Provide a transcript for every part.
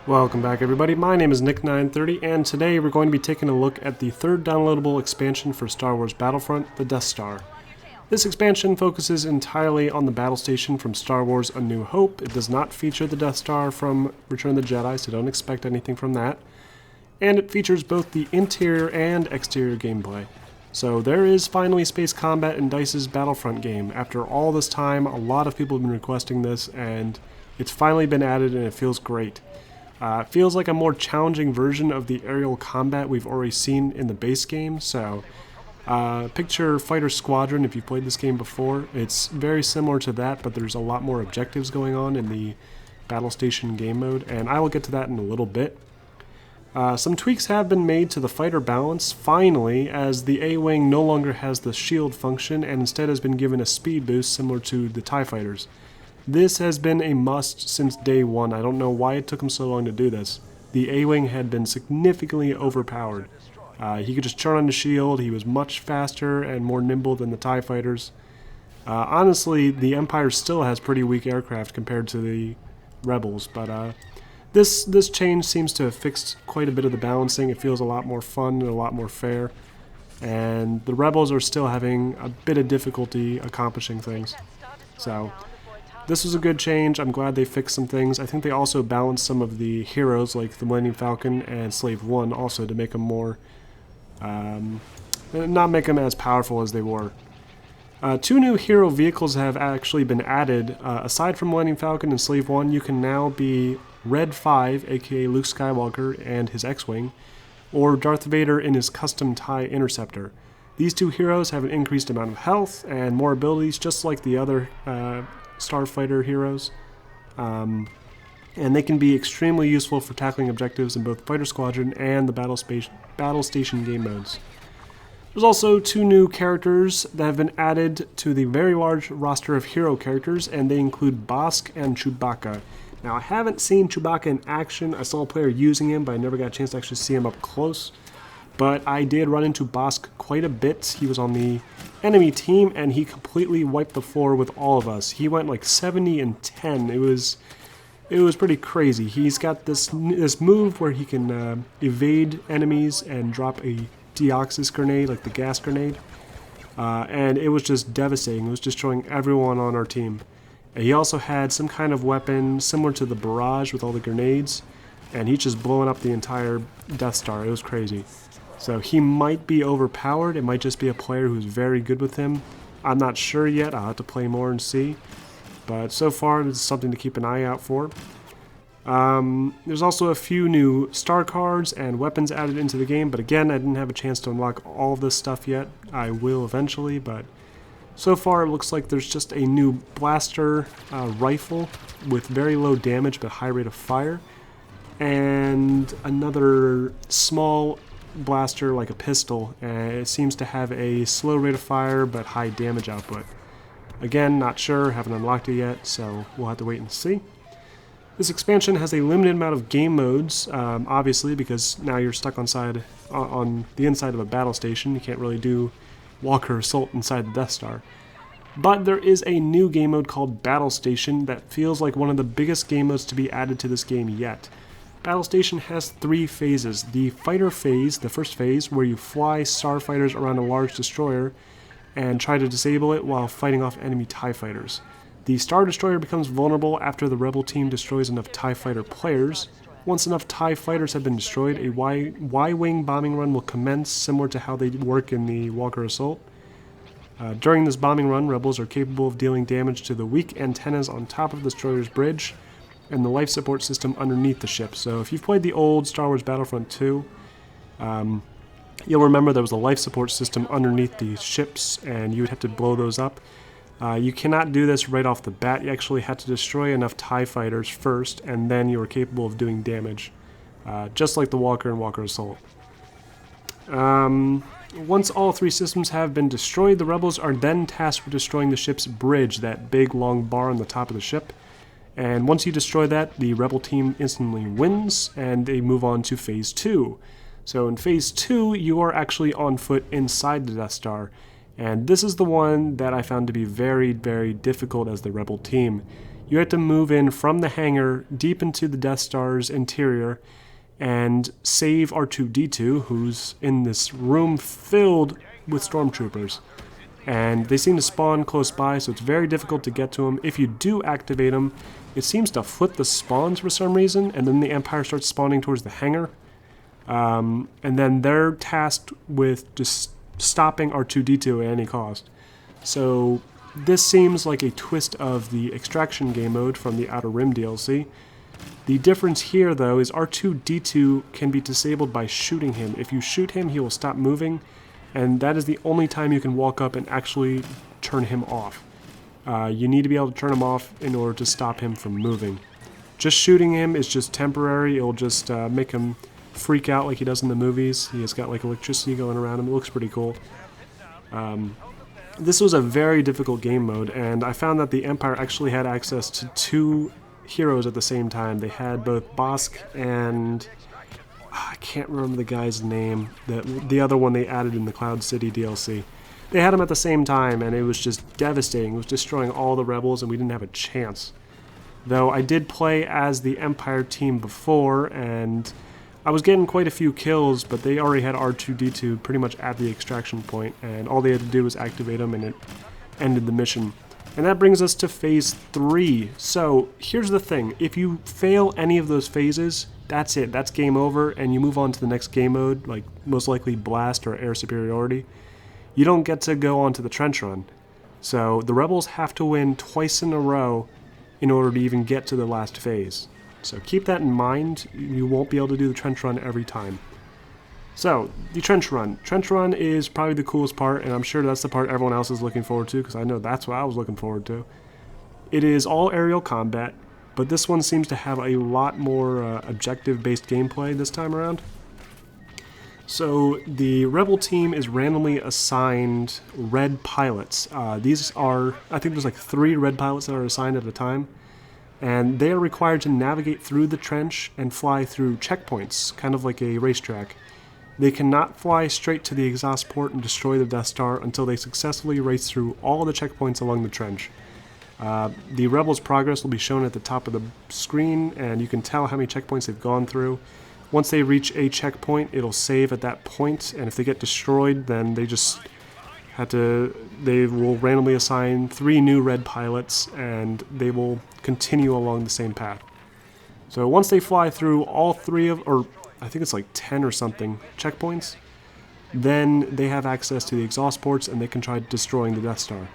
Welcome back everybody, my name is Nick930 and today we're going to be taking a look at the third downloadable expansion for Star Wars Battlefront, the Death Star. This expansion focuses entirely on the battle station from Star Wars A New Hope. It does not feature the Death Star from Return of the Jedi, so don't expect anything from that. And it features both the interior and exterior gameplay. So there is finally space combat in DICE's Battlefront game. After all this time, a lot of people have been requesting this and it's finally been added and it feels great. It feels like a more challenging version of the aerial combat we've already seen in the base game, so picture Fighter Squadron if you've played this game before. It's very similar to that, but there's a lot more objectives going on in the Battle Station game mode, and I will get to that in a little bit. Some tweaks have been made to the fighter balance, finally, as the A-Wing no longer has the shield function and instead has been given a speed boost similar to the TIE fighters. This has been a must since day one. I don't know why it took him so long to do this. The A-Wing had been significantly overpowered. He could just turn on the shield, he was much faster and more nimble than the TIE fighters. Honestly, the Empire still has pretty weak aircraft compared to the Rebels, but this change seems to have fixed quite a bit of the balancing. It feels a lot more fun and a lot more fair. And the Rebels are still having a bit of difficulty accomplishing things. So this was a good change. I'm glad they fixed some things. I think they also balanced some of the heroes like the Millennium Falcon and Slave 1 also to make them more, not make them as powerful as they were. Two new hero vehicles have actually been added. Aside from Millennium Falcon and Slave 1, you can now be Red 5, aka Luke Skywalker and his X-Wing, or Darth Vader in his custom TIE Interceptor. These two heroes have an increased amount of health and more abilities just like the other Starfighter heroes, and they can be extremely useful for tackling objectives in both Fighter Squadron and the Battle Station game modes. There's also two new characters that have been added to the very large roster of hero characters, and they include Bossk and Chewbacca. Now, I haven't seen Chewbacca in action. I saw a player using him, but I never got a chance to actually see him up close. But I did run into Bossk quite a bit. He was on the enemy team, and he completely wiped the floor with all of us. He went like 70 and 10. It was pretty crazy. He's got this move where he can evade enemies and drop a Deoxys grenade, like the gas grenade. And it was just devastating. It was destroying everyone on our team. And he also had some kind of weapon similar to the barrage with all the grenades, and he's just blowing up the entire Death Star. It was crazy. So he might be overpowered. It might just be a player who's very good with him. I'm not sure yet. I'll have to play more and see. But so far, this is something to keep an eye out for. There's also a few new star cards and weapons added into the game. But again, I didn't have a chance to unlock all of this stuff yet. I will eventually, but so far it looks like there's just a new blaster rifle with very low damage but high rate of fire. And another small blaster like a pistol. It seems to have a slow rate of fire but high damage output. Again, not sure, haven't unlocked it yet, so we'll have to wait and see. This expansion has a limited amount of game modes, obviously, because now you're stuck on the inside of a battle station. You can't really do Walker Assault inside the Death Star. But there is a new game mode called Battle Station that feels like one of the biggest game modes to be added to this game yet. Battle Station has three phases. The fighter phase, the first phase, where you fly starfighters around a large destroyer and try to disable it while fighting off enemy TIE fighters. The Star Destroyer becomes vulnerable after the Rebel team destroys enough TIE fighter players. Once enough TIE fighters have been destroyed, a Y-Wing bombing run will commence, similar to how they work in the Walker Assault. During this bombing run, Rebels are capable of dealing damage to the weak antennas on top of the destroyer's bridge and the life support system underneath the ship. So if you've played the old Star Wars Battlefront 2, you'll remember there was a life support system underneath the ships, and you would have to blow those up. You cannot do this right off the bat. You actually had to destroy enough TIE fighters first, and then you were capable of doing damage, just like the Walker and Walker Assault. Once all three systems have been destroyed, the Rebels are then tasked with destroying the ship's bridge, that big long bar on the top of the ship. And once you destroy that, the Rebel team instantly wins, and they move on to Phase 2. So in Phase 2, you are actually on foot inside the Death Star. And this is the one that I found to be very, very difficult as the Rebel team. You have to move in from the hangar deep into the Death Star's interior and save R2-D2, who's in this room filled with stormtroopers. And they seem to spawn close by, so it's very difficult to get to them. If you do activate them, it seems to flip the spawns for some reason, and then the Empire starts spawning towards the hangar. And then they're tasked with just stopping R2-D2 at any cost. So this seems like a twist of the Extraction game mode from the Outer Rim DLC. The difference here, though, is R2-D2 can be disabled by shooting him. If you shoot him, he will stop moving, and that is the only time you can walk up and actually turn him off. You need to be able to turn him off in order to stop him from moving. Just shooting him is just temporary. It'll just make him freak out like he does in the movies. He has got like electricity going around him. It looks pretty cool. This was a very difficult game mode, and I found that the Empire actually had access to 2 heroes at the same time. They had both Bosk and I can't remember the guy's name, the other one they added in the Cloud City DLC. They had them at the same time, and it was just devastating. It was destroying all the rebels, and we didn't have a chance. Though I did play as the Empire team before, and I was getting quite a few kills, but they already had R2-D2 pretty much at the extraction point, and all they had to do was activate them, and it ended the mission. And that brings us to Phase 3. So, here's the thing. If you fail any of those phases, that's it. That's game over, and you move on to the next game mode, like most likely Blast or Air Superiority. You don't get to go on to the Trench Run. So, the Rebels have to win twice in a row in order to even get to the last phase. So keep that in mind. You won't be able to do the Trench Run every time. So, the Trench Run. Trench Run is probably the coolest part, and I'm sure that's the part everyone else is looking forward to, because I know that's what I was looking forward to. It is all aerial combat, but this one seems to have a lot more objective-based gameplay this time around. So, the Rebel team is randomly assigned red pilots. These are, I think there's like 3 red pilots that are assigned at a time. And they are required to navigate through the trench and fly through checkpoints, kind of like a racetrack. They cannot fly straight to the exhaust port and destroy the Death Star until they successfully race through all the checkpoints along the trench. The Rebels' progress will be shown at the top of the screen, and you can tell how many checkpoints they've gone through. Once they reach a checkpoint, it'll save at that point, and if they get destroyed, then they will randomly assign 3 new red pilots, and they will continue along the same path. So once they fly through all 3 or I think it's like 10 or something checkpoints, then they have access to the exhaust ports and they can try destroying the Death Star.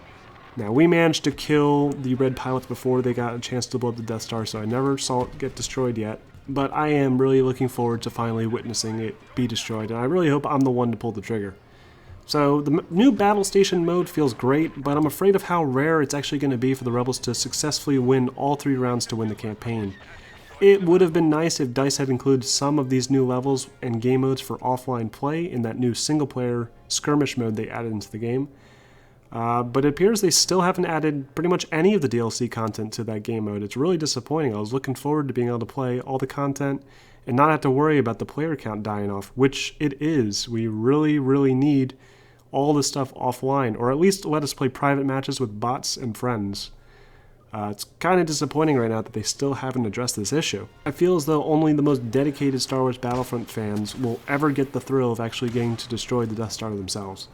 Now, we managed to kill the red pilots before they got a chance to blow up the Death Star, so I never saw it get destroyed yet. But I am really looking forward to finally witnessing it be destroyed, and I really hope I'm the one to pull the trigger. So, the new Battle Station mode feels great, but I'm afraid of how rare it's actually going to be for the Rebels to successfully win all 3 rounds to win the campaign. It would have been nice if DICE had included some of these new levels and game modes for offline play in that new single-player skirmish mode they added into the game. But it appears they still haven't added pretty much any of the DLC content to that game mode. It's really disappointing. I was looking forward to being able to play all the content and not have to worry about the player count dying off, which it is. We really, really need all this stuff offline, or at least let us play private matches with bots and friends. It's kind of disappointing right now that they still haven't addressed this issue. I feel as though only the most dedicated Star Wars Battlefront fans will ever get the thrill of actually getting to destroy the Death Star themselves.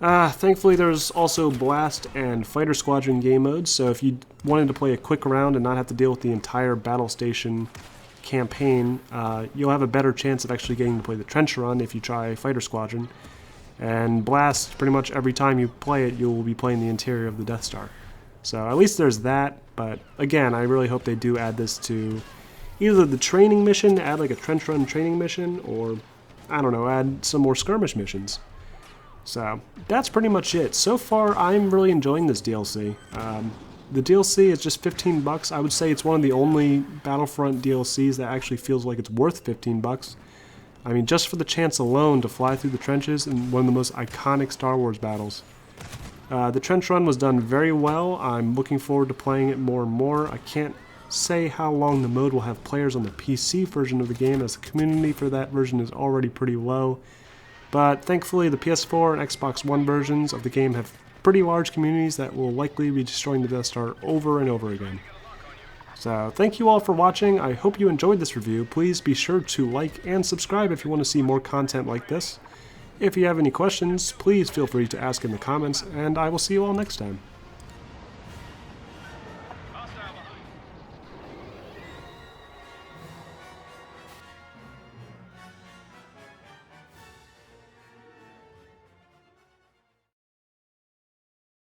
Thankfully there's also Blast and Fighter Squadron game modes, so if you wanted to play a quick round and not have to deal with the entire Battle Station campaign, you'll have a better chance of actually getting to play the Trench Run if you try Fighter Squadron. And Blast, pretty much every time you play it, you'll be playing the interior of the Death Star. So at least there's that, but again, I really hope they do add this to either the training mission, add like a Trench Run training mission, or, I don't know, add some more skirmish missions. So that's pretty much it. So far, I'm really enjoying this DLC. The DLC is just $15. I would say it's one of the only Battlefront DLCs that actually feels like it's worth $15. I mean, just for the chance alone to fly through the trenches in one of the most iconic Star Wars battles. The Trench Run was done very well. I'm looking forward to playing it more and more. I can't say how long the mode will have players on the PC version of the game, as the community for that version is already pretty low. But thankfully, the PS4 and Xbox One versions of the game have pretty large communities that will likely be destroying the Death Star over and over again. So thank you all for watching. I hope you enjoyed this review. Please be sure to like and subscribe if you want to see more content like this. If you have any questions, please feel free to ask in the comments, and I will see you all next time.